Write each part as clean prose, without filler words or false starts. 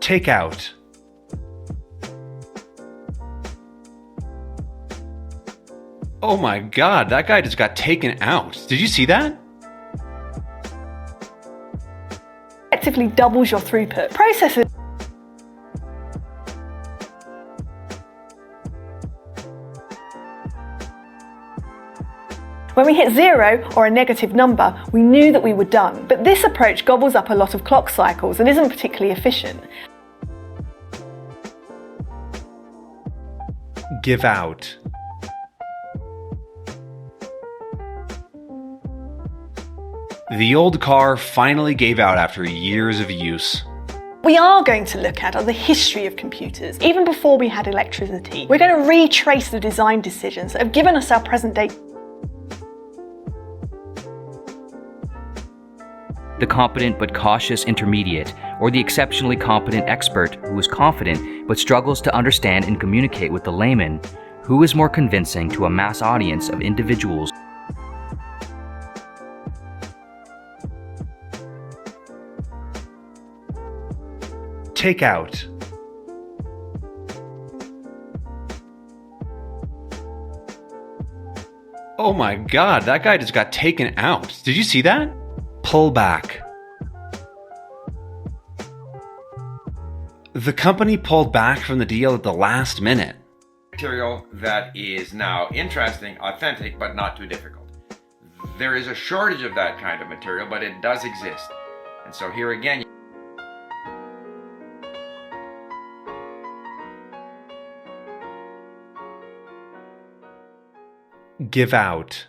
Take out. Oh my god, that guy just got taken out. Did you see that? Effectively doubles your throughput. Processors When we hit 0 or a negative number, we knew that we were done. But this approach gobbles up a lot of clock cycles and isn't particularly efficient. Give out. The old car finally gave out after years of use. We are going to look at the history of computers, even before we had electricity. We're going to retrace the design decisions that have given us our present day. The competent but cautious intermediate, or the exceptionally competent expert who is confident but struggles to understand and communicate with the layman, who is more convincing to a mass audience of individuals. Take out. Oh my god, that guy just got taken out. Did you see that? Pull back. The company pulled back from the deal at the last minute. Material that is now interesting, authentic, but not too difficult. There is a shortage of that kind of material, but it does exist. And so here again, Give out.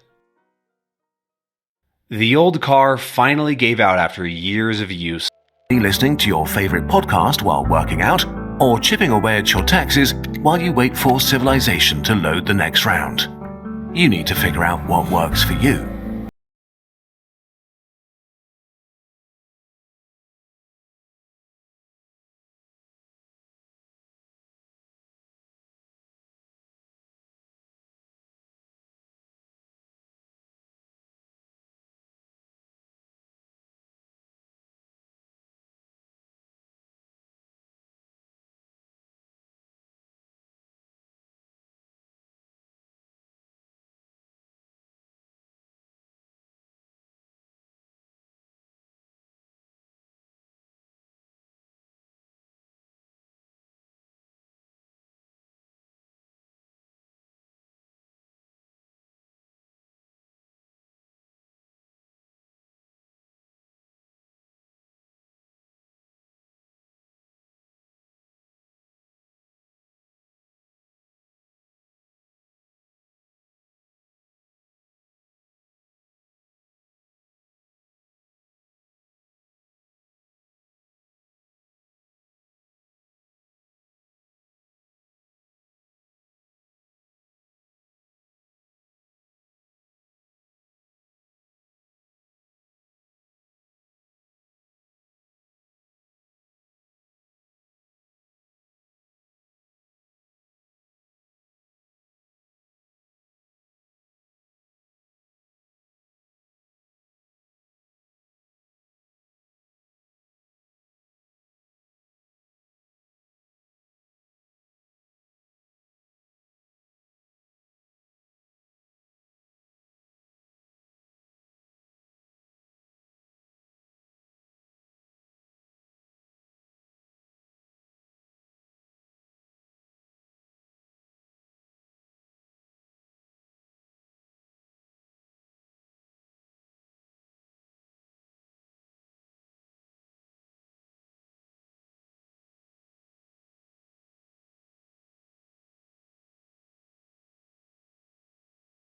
The old car finally gave out after years of use. Listening to your favorite podcast while working out, or chipping away at your taxes while you wait for civilization to load the next round. You need to figure out what works for you.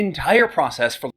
Entire process for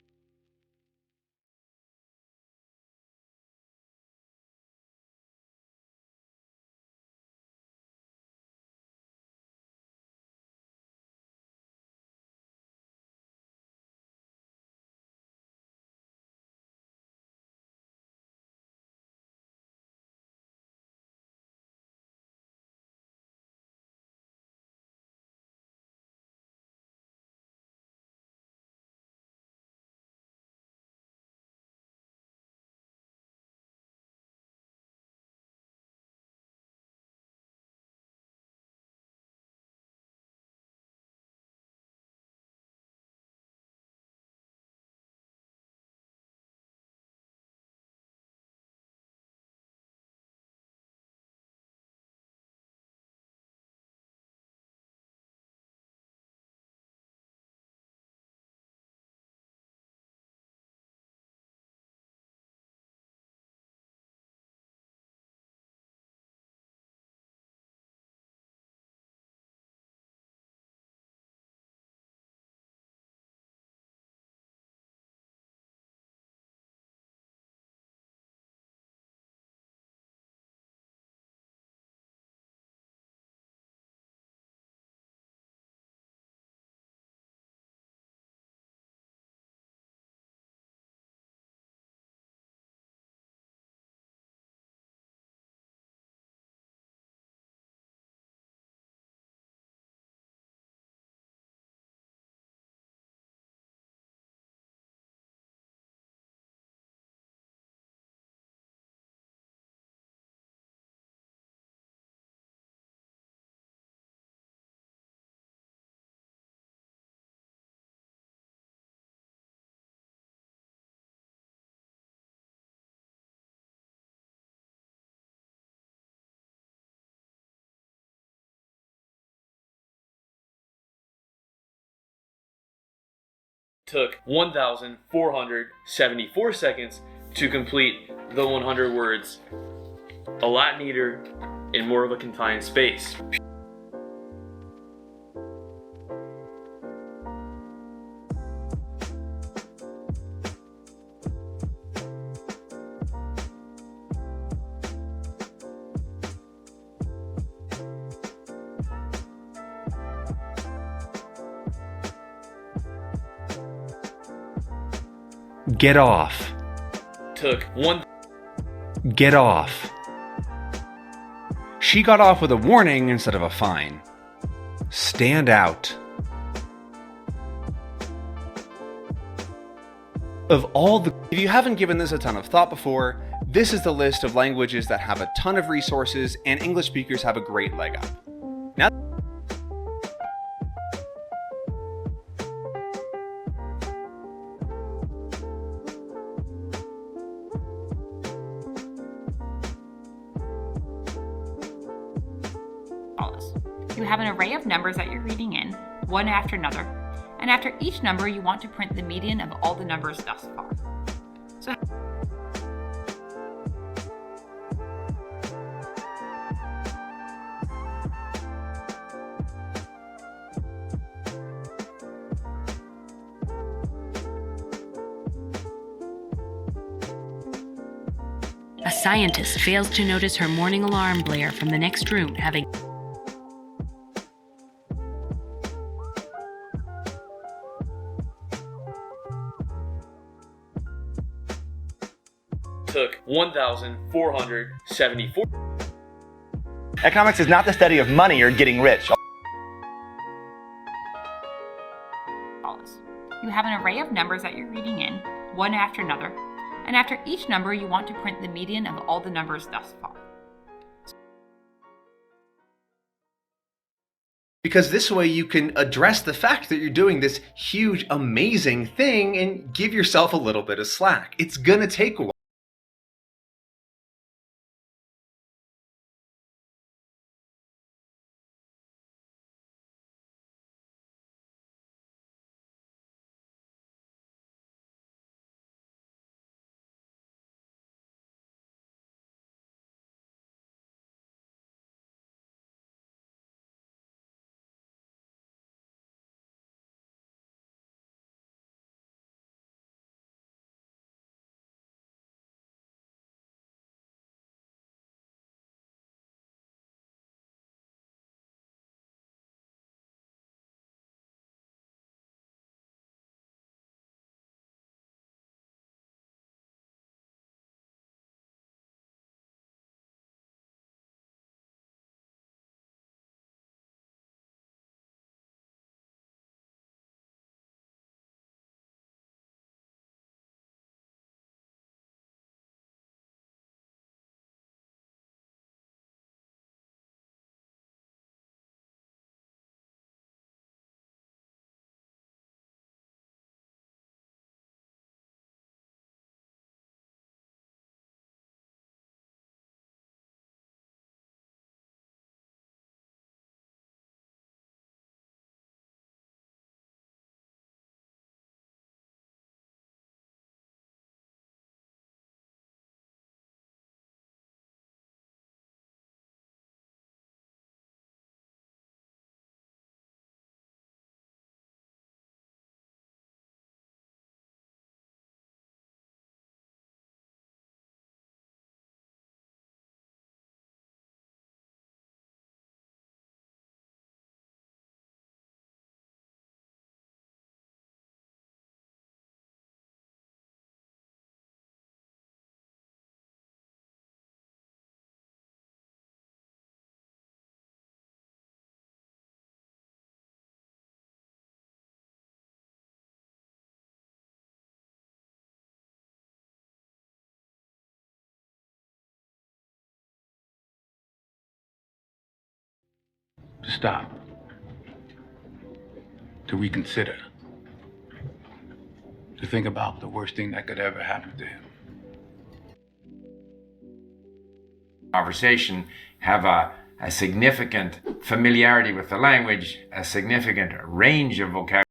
took 1,474 seconds to complete the 100 words. A lot neater in more of a confined space. Get off. Took one. Get off. She got off with a warning instead of a fine. Stand out. Of all the... If you haven't given this a ton of thought before, this is the list of languages that have a ton of resources and English speakers have a great leg up. Now... You have an array of numbers that you're reading in, one after another, and after each number you want to print the median of all the numbers thus far. So a scientist fails to notice her morning alarm blare from the next room, having took 1,474. Economics is not the study of money or getting rich. you have an array of numbers that you're reading in, one after another, and after each number you want to print the median of all the numbers thus far. Because this way you can address the fact that you're doing this huge, amazing thing and give yourself a little bit of slack. It's gonna take a while. To stop, to reconsider, to think about the worst thing that could ever happen to him. Conversation have a significant familiarity with the language, a significant range of vocabulary.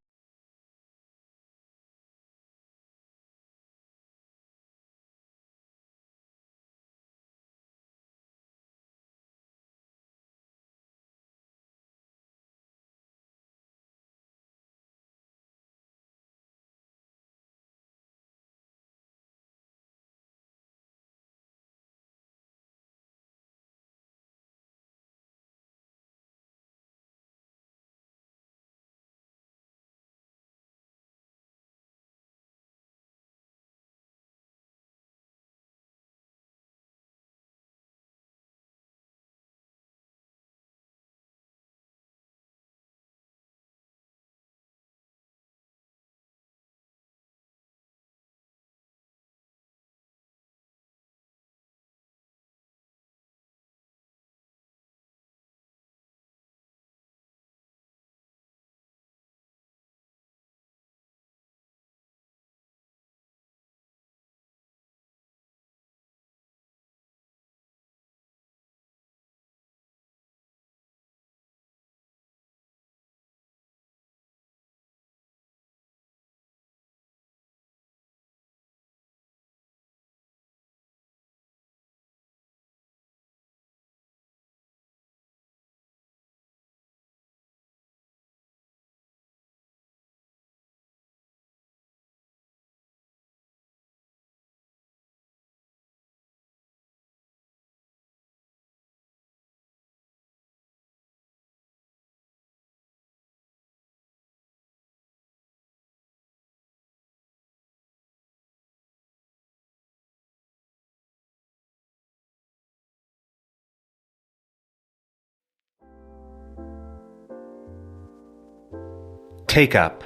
Take up.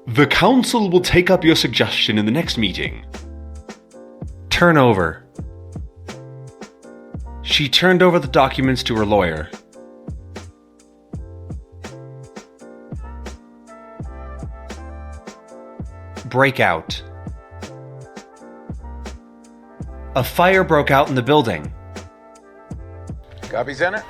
The council will take up your suggestion in the next meeting. Turn over. She turned over the documents to her lawyer. Break out. A fire broke out in the building. Copy, Senate?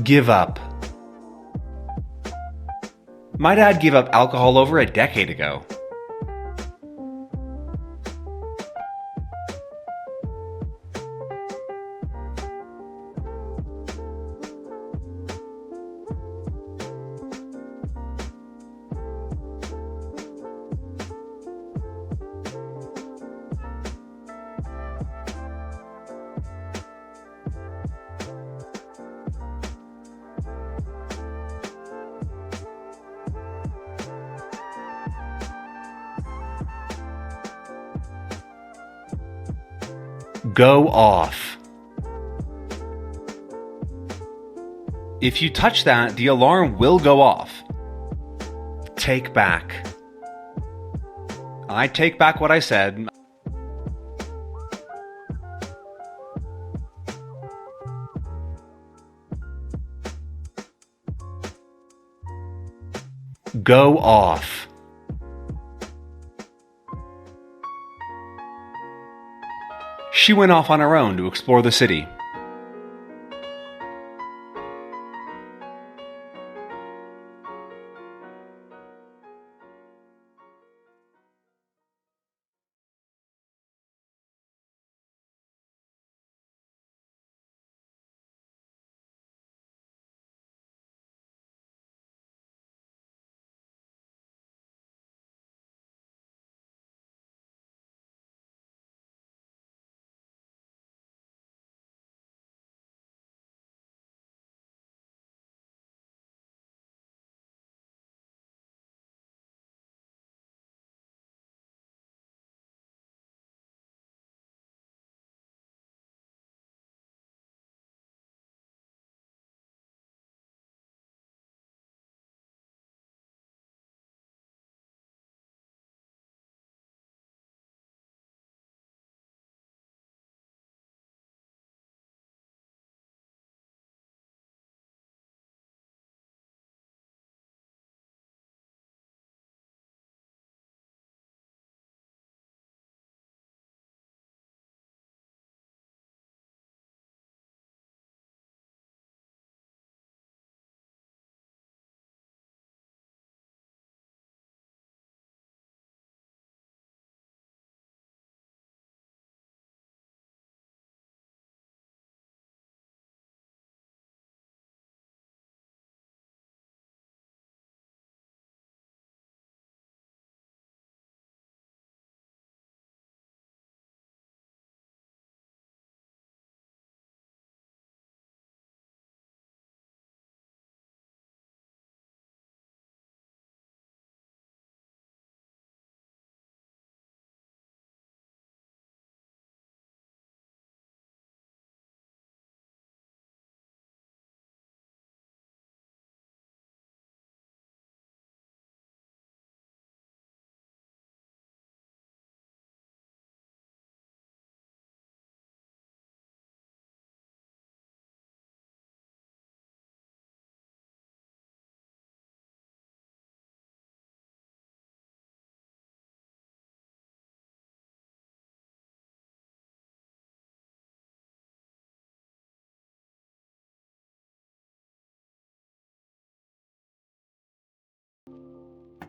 Give up. My dad gave up alcohol over a decade ago. Go off. If you touch that, the alarm will go off. Take back. I take back what I said. Go off. She went off on her own to explore the city.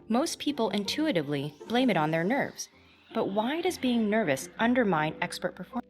Most people intuitively blame it on their nerves. But why does being nervous undermine expert performance?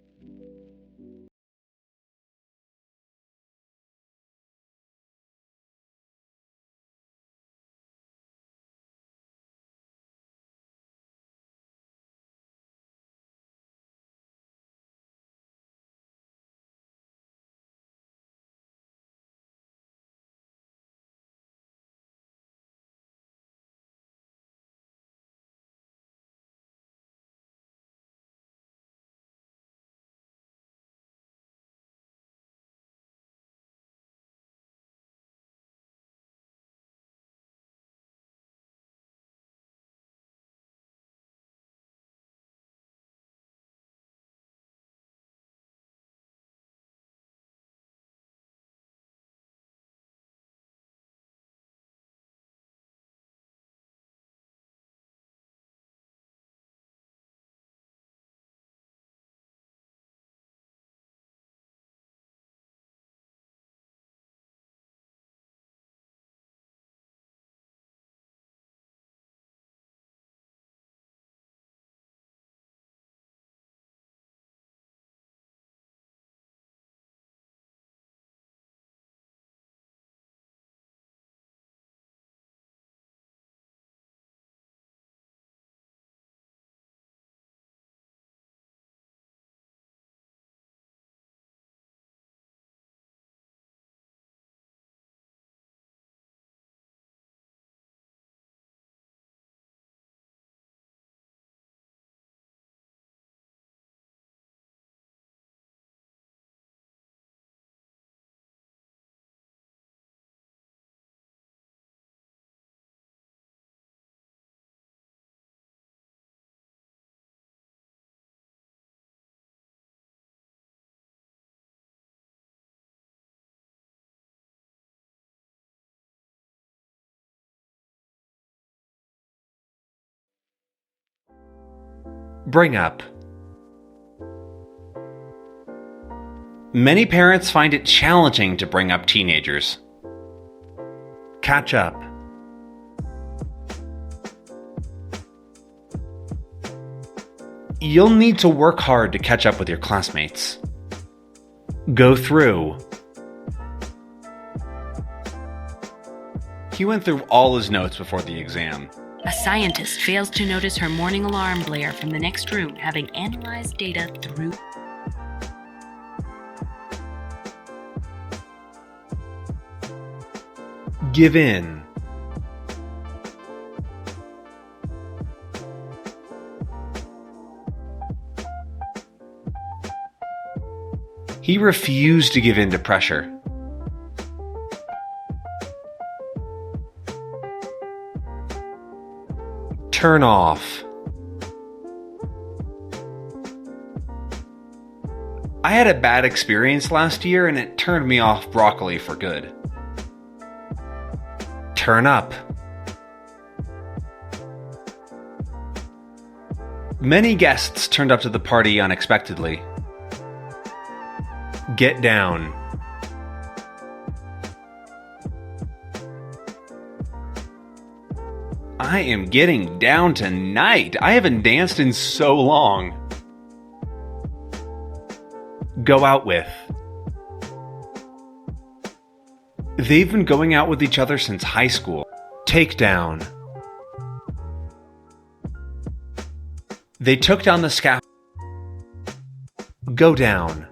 Bring up. Many parents find it challenging to bring up teenagers. Catch up. You'll need to work hard to catch up with your classmates. Go through. He went through all his notes before the exam. A scientist fails to notice her morning alarm blare from the next room, having analyzed data through. Give in. He refused to give in to pressure. Turn off. I had a bad experience last year and it turned me off broccoli for good. Turn up. Many guests turned up to the party unexpectedly. Get down. I am getting down tonight. I haven't danced in so long. Go out with. They've been going out with each other since high school. Take down. They took down the scaffold. Go down.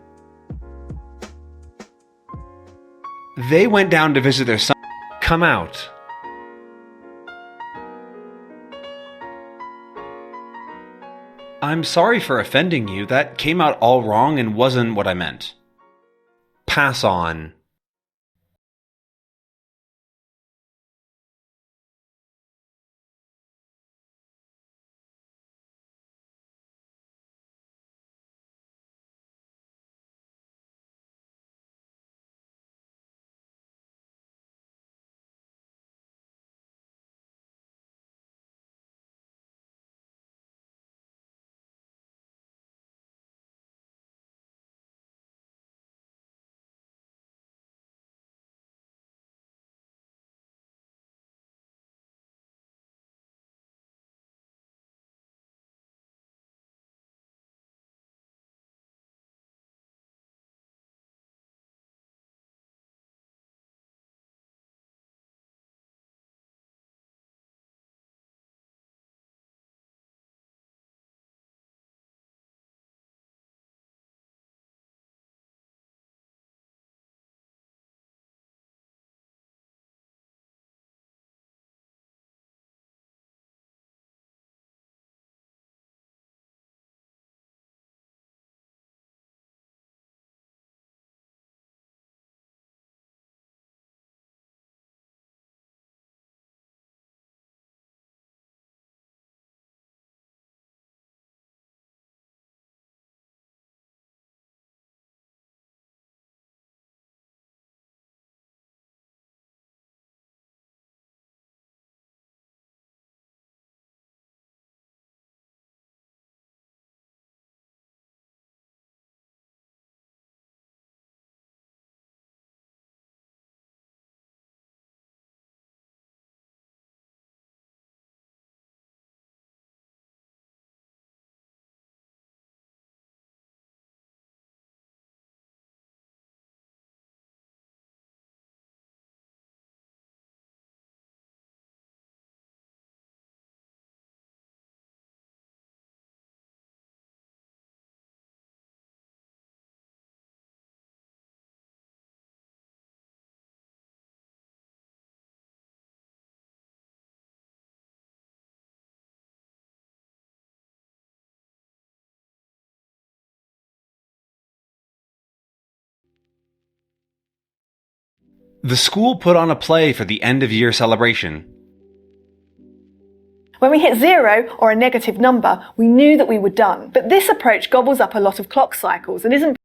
They went down to visit their son. Come out. I'm sorry for offending you. That came out all wrong and wasn't what I meant. Pass on. The school put on a play for the end of year celebration. When we hit 0 or a negative number, we knew that we were done. But this approach gobbles up a lot of clock cycles and isn't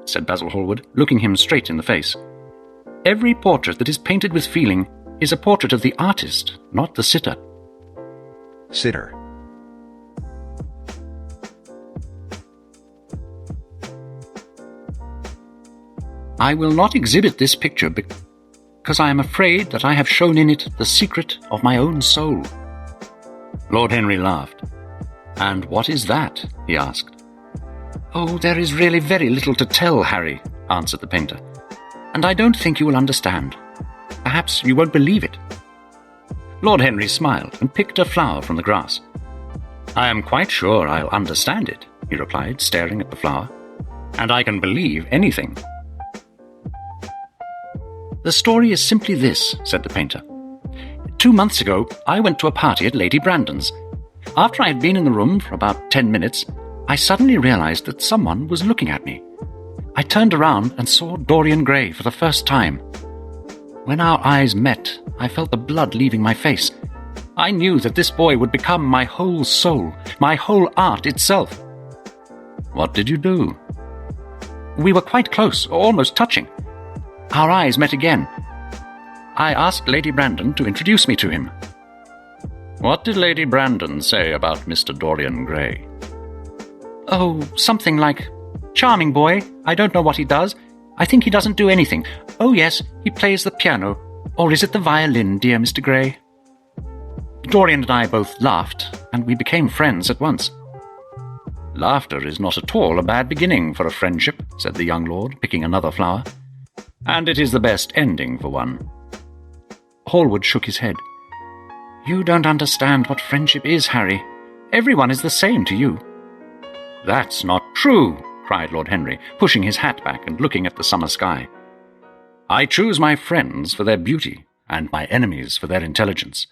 said Basil Hallward, looking him straight in the face. "Every portrait that is painted with feeling is a portrait of the artist, not the sitter." Sitter. "I will not exhibit this picture because I am afraid that I have shown in it the secret of my own soul." Lord Henry laughed. "And what is that?" he asked. "Oh, there is really very little to tell, Harry," answered the painter. "And I don't think you will understand. Perhaps you won't believe it." Lord Henry smiled and picked a flower from the grass. "I am quite sure I'll understand it," he replied, staring at the flower. "And I can believe anything." "The story is simply this," said the painter. 2 months ago, I went to a party at Lady Brandon's. After I had been in the room for about 10 minutes, I suddenly realized that someone was looking at me. I turned around and saw Dorian Gray for the first time. When our eyes met, I felt the blood leaving my face. I knew that this boy would become my whole soul, my whole art itself. "What did you do?" "We were quite close, almost touching. Our eyes met again. I asked Lady Brandon to introduce me to him." "What did Lady Brandon say about Mr. Dorian Gray?" "Oh, something like, 'Charming boy, I don't know what he does. I think he doesn't do anything. Oh yes, he plays the piano. Or is it the violin, dear Mr. Gray?' Dorian and I both laughed, and we became friends at once." "Laughter is not at all a bad beginning for a friendship," said the young lord, picking another flower. "And it is the best ending for one." Hallward shook his head. "You don't understand what friendship is, Harry. Everyone is the same to you." "That's not true," cried Lord Henry, pushing his hat back and looking at the summer sky. "I choose my friends for their beauty, and my enemies for their intelligence.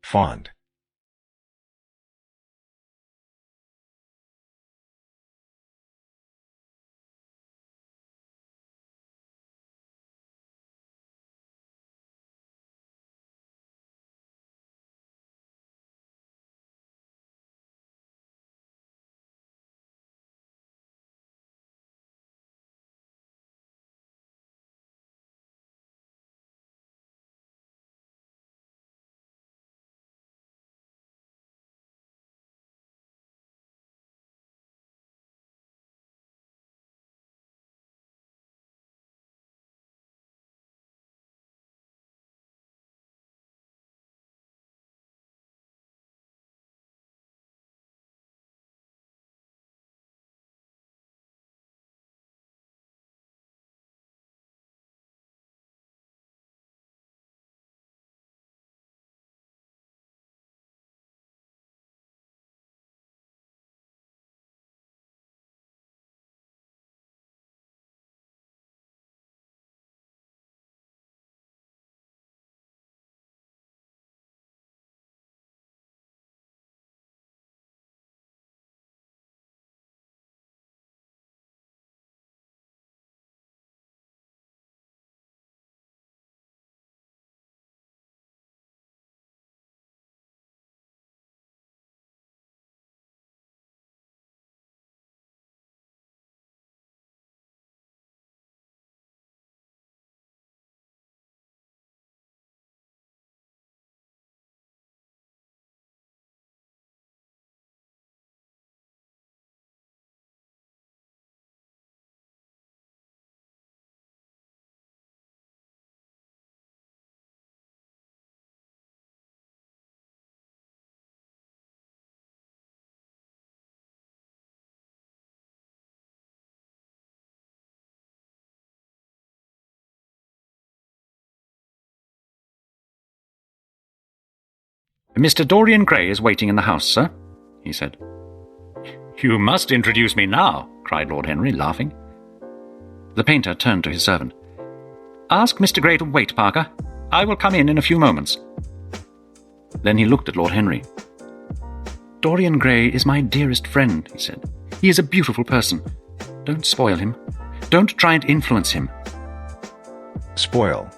Fond. Mr. Dorian Gray is waiting in the house, sir, he said. You must introduce me now, cried Lord Henry, laughing. The painter turned to his servant. Ask Mr. Gray to wait, Parker. I will come in a few moments. Then he looked at Lord Henry. Dorian Gray is my dearest friend, he said. He is a beautiful person. Don't spoil him. Don't try and influence him. Spoil.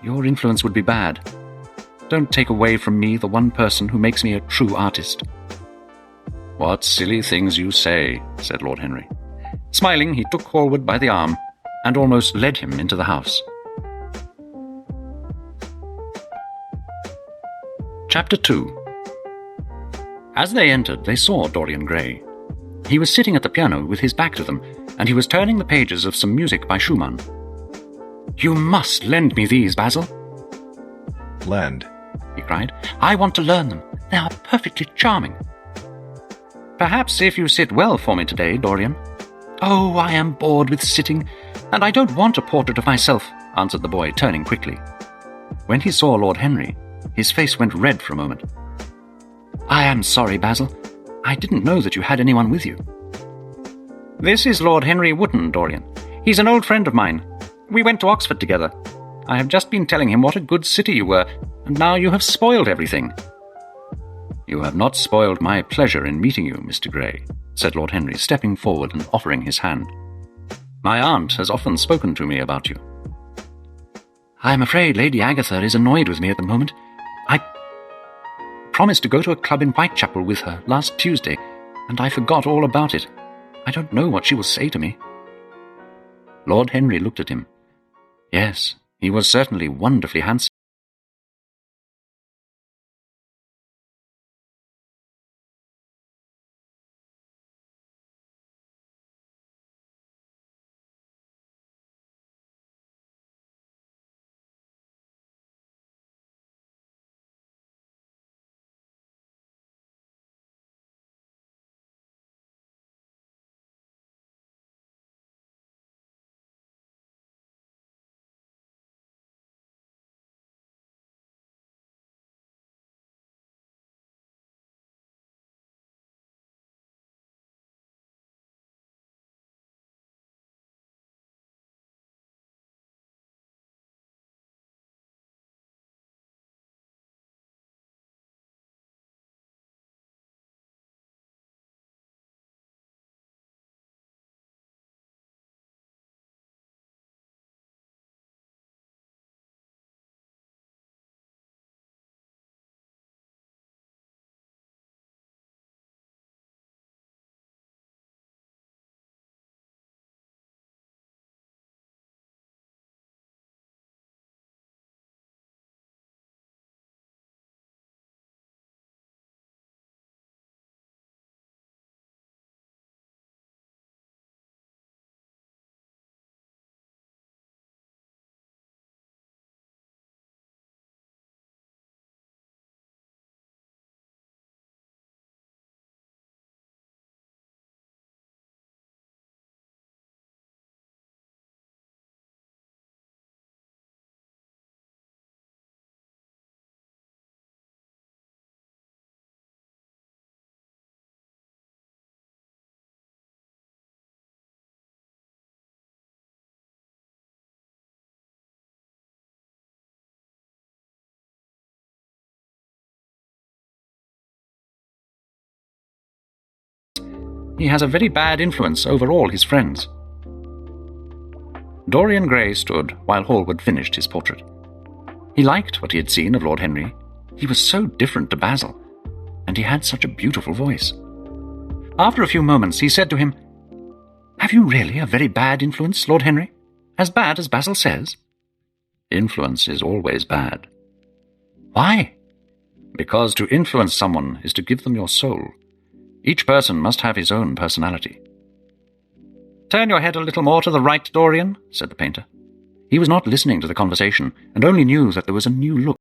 Your influence would be bad. Don't take away from me the one person who makes me a true artist. What silly things you say, said Lord Henry. Smiling, he took Hallward by the arm and almost led him into the house. Chapter 2. As they entered, they saw Dorian Gray. He was sitting at the piano with his back to them, and he was turning the pages of some music by Schumann. You must lend me these, Basil. Lend, he cried. I want to learn them. They are perfectly charming. Perhaps if you sit well for me today, Dorian. Oh, I am bored with sitting, and I don't want a portrait of myself, answered the boy, turning quickly. When he saw Lord Henry, his face went red for a moment. I am sorry, Basil. I didn't know that you had anyone with you. This is Lord Henry Wotton, Dorian. He's an old friend of mine. We went to Oxford together. I have just been telling him what a good city you were, and now you have spoiled everything. You have not spoiled my pleasure in meeting you, Mr. Gray, said Lord Henry, stepping forward and offering his hand. My aunt has often spoken to me about you. I am afraid Lady Agatha is annoyed with me at the moment. I promised to go to a club in Whitechapel with her last Tuesday, and I forgot all about it. I don't know what she will say to me. Lord Henry looked at him. Yes, he was certainly wonderfully handsome. He has a very bad influence over all his friends. Dorian Gray stood while Hallward finished his portrait. He liked what he had seen of Lord Henry. He was so different to Basil, and he had such a beautiful voice. After a few moments, he said to him, Have you really a very bad influence, Lord Henry? As bad as Basil says? Influence is always bad. Why? Because to influence someone is to give them your soul. Each person must have his own personality. Turn your head a little more to the right, Dorian, said the painter. He was not listening to the conversation, and only knew that there was a new look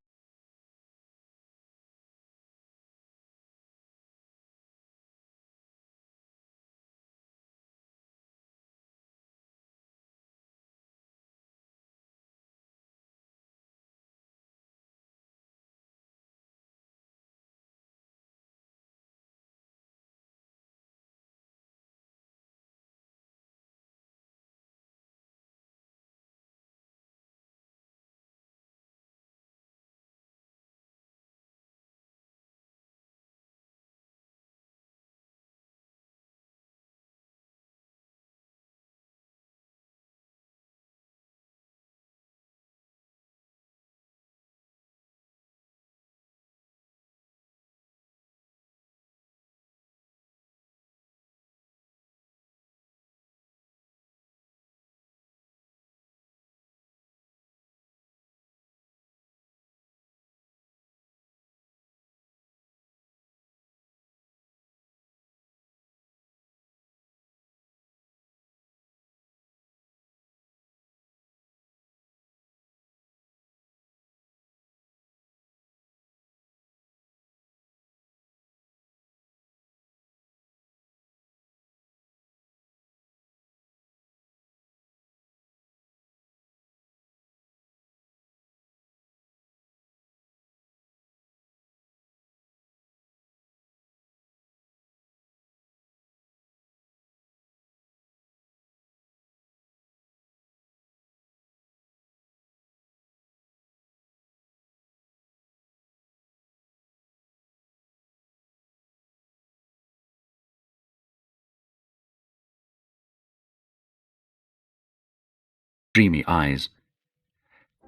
dreamy eyes.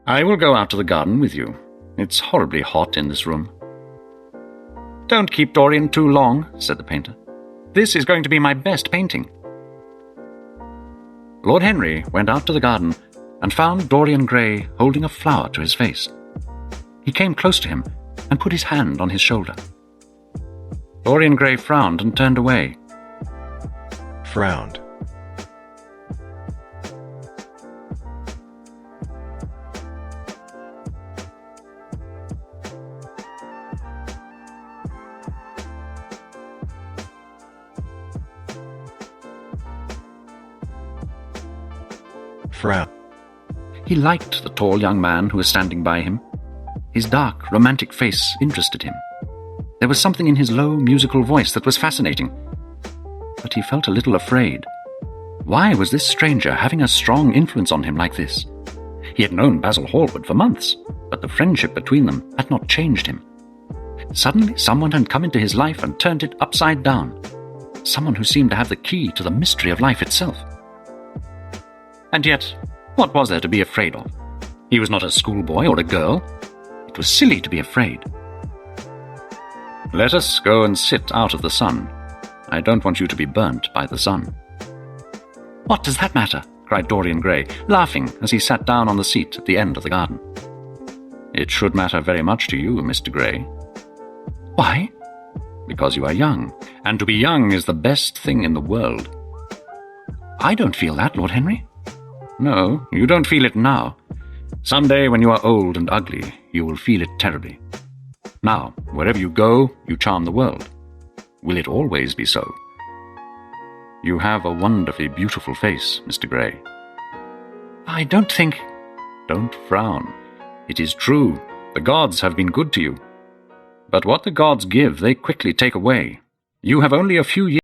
"I will go out to the garden with you. It's horribly hot in this room." "Don't keep Dorian too long," said the painter. "This is going to be my best painting." Lord Henry went out to the garden and found Dorian Gray holding a flower to his face. He came close to him and put his hand on his shoulder. Dorian Gray frowned and turned away. Frowned. Frown. He liked the tall young man who was standing by him. His dark, romantic face interested him. There was something in his low, musical voice that was fascinating. But he felt a little afraid. Why was this stranger having a strong influence on him like this? He had known Basil Hallward for months, but the friendship between them had not changed him. Suddenly, someone had come into his life and turned it upside down. Someone who seemed to have the key to the mystery of life itself. And yet, what was there to be afraid of? He was not a schoolboy or a girl. It was silly to be afraid. "Let us go and sit out of the sun. I don't want you to be burnt by the sun." "What does that matter?" cried Dorian Gray, laughing as he sat down on the seat at the end of the garden. "It should matter very much to you, Mr. Gray." "Why?" "Because you are young, and to be young is the best thing in the world." "I don't feel that, Lord Henry." "No, you don't feel it now. Some day when you are old and ugly, you will feel it terribly. Now, wherever you go, you charm the world. Will it always be so? You have a wonderfully beautiful face, Mr. Gray." "I don't think—" "Don't frown. It is true. The gods have been good to you. But what the gods give, they quickly take away. You have only a few years.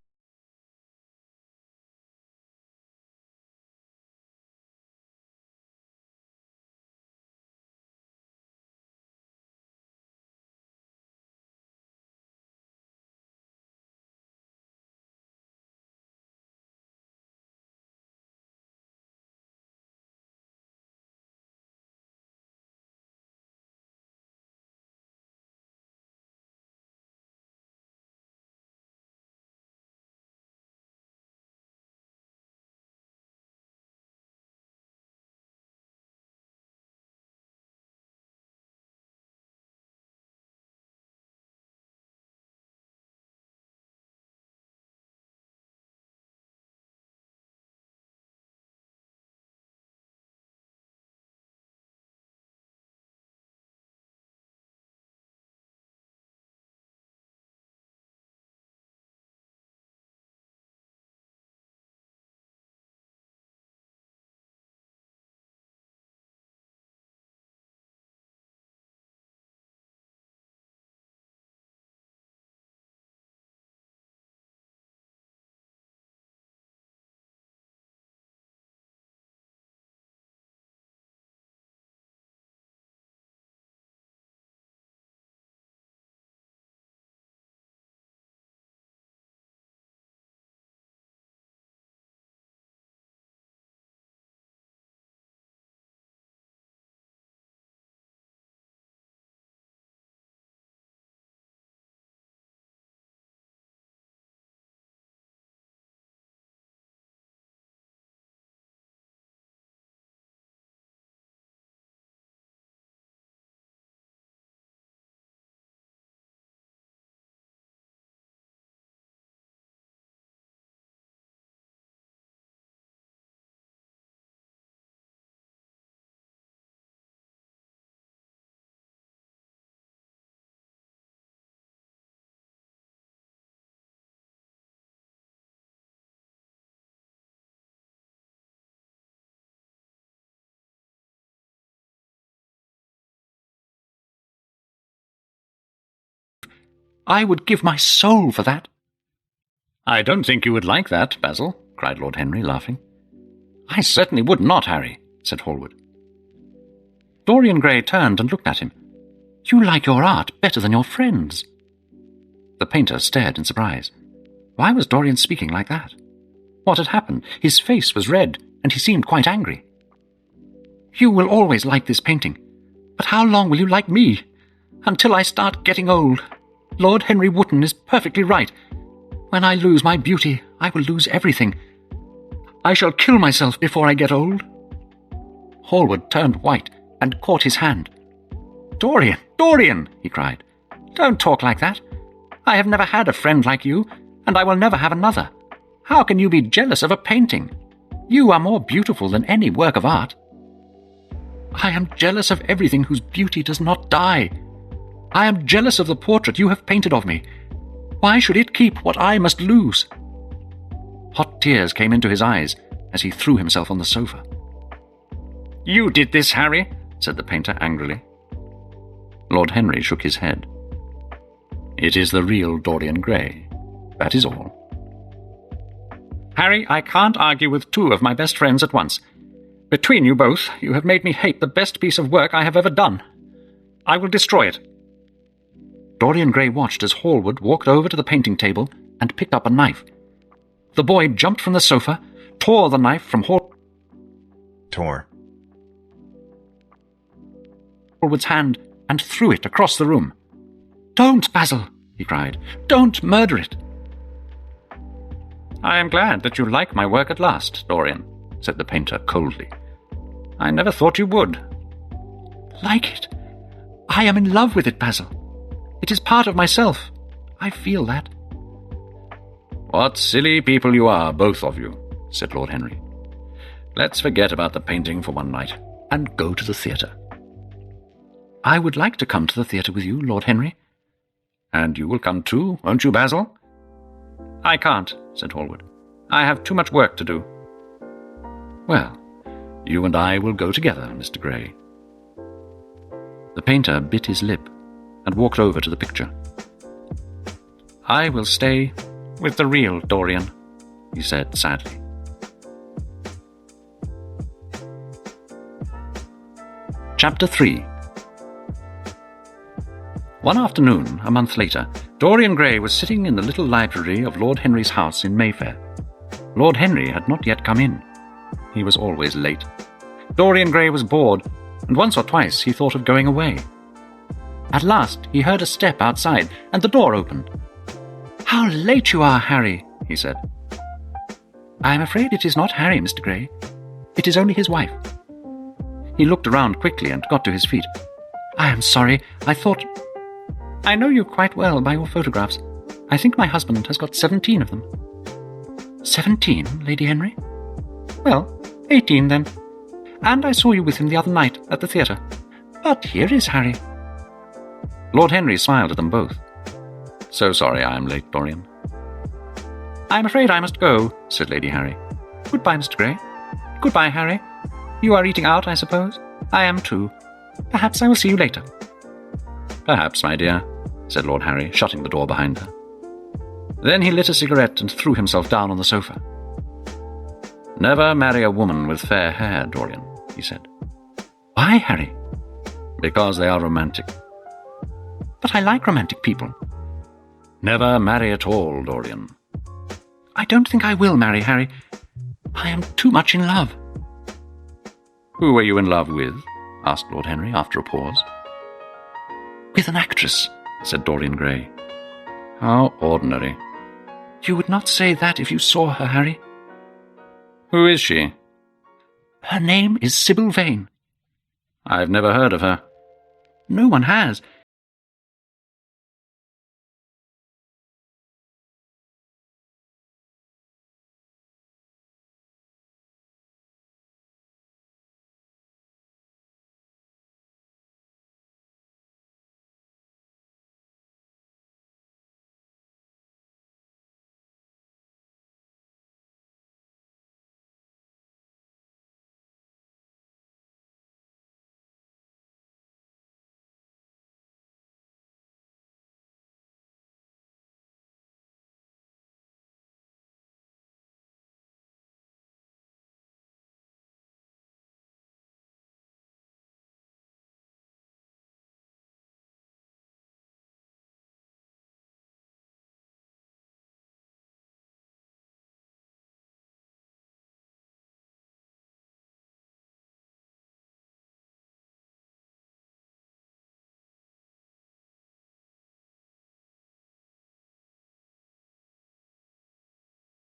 I would give my soul for that." "I don't think you would like that, Basil," cried Lord Henry, laughing. "I certainly would not, Harry," said Hallward. Dorian Gray turned and looked at him. "You like your art better than your friends." The painter stared in surprise. Why was Dorian speaking like that? What had happened? His face was red, and he seemed quite angry. You will always like this painting. But how long will you like me? Until I start getting old. Lord Henry Wotton is perfectly right. When I lose my beauty, I will lose everything. I shall kill myself before I get old. Hallward turned white and caught his hand. Dorian, Dorian, he cried. Don't talk like that. I have never had a friend like you, and I will never have another. How can you be jealous of a painting? You are more beautiful than any work of art. I am jealous of everything whose beauty does not die. I am jealous of the portrait you have painted of me. Why should it keep what I must lose? Hot tears came into his eyes as he threw himself on the sofa. You did this, Harry, said the painter angrily. Lord Henry shook his head. It is the real Dorian Gray. That is all. Harry, I can't argue with two of my best friends at once. Between you both, you have made me hate the best piece of work I have ever done. I will destroy it. Dorian Gray watched as Hallward walked over to the painting table and picked up a knife. The boy jumped from the sofa, tore the knife from Hallward's hand and threw it across the room. Don't, Basil, he cried. Don't murder it. I am glad that you like my work at last, Dorian, said the painter coldly. I never thought you would. Like it? I am in love with it, Basil. It is part of myself. I feel that. What silly people you are, both of you, said Lord Henry. Let's forget about the painting for one night and go to the theatre. I would like to come to the theatre with you, Lord Henry. And you will come too, won't you, Basil? I can't, said Hallward. I have too much work to do. Well, you and I will go together, Mr. Gray. The painter bit his lip and walked over to the picture. I will stay with the real Dorian, he said sadly. Chapter 3. One afternoon, a month later, Dorian Gray was sitting in the little library of Lord Henry's house in Mayfair. Lord Henry had not yet come in. He was always late. Dorian Gray was bored, and once or twice he thought of going away. At last he heard a step outside, and the door opened. How late you are, Harry, he said. I am afraid it is not Harry, Mr. Gray. It is only his wife. He looked around quickly and got to his feet. I am sorry. I thought... I know you quite well by your photographs. I think my husband has got 17 of them. 17, Lady Henry? Well, 18 then. And I saw you with him the other night at the theatre. But here is Harry. Lord Henry smiled at them both. So sorry I am late, Dorian. I am afraid I must go, said Lady Harry. Goodbye, Mr. Gray. Goodbye, Harry. You are eating out, I suppose? I am too. Perhaps I will see you later. Perhaps, my dear, said Lord Harry, shutting the door behind her. Then he lit a cigarette and threw himself down on the sofa. Never marry a woman with fair hair, Dorian, he said. Why, Harry? Because they are romantic. But I like romantic people. Never marry at all, Dorian. I don't think I will marry, Harry. I am too much in love. Who were you in love with? Asked Lord Henry after a pause. With an actress, said Dorian Gray. How ordinary. You would not say that if you saw her, Harry. Who is she? Her name is Sybil Vane. I've never heard of her. No one has.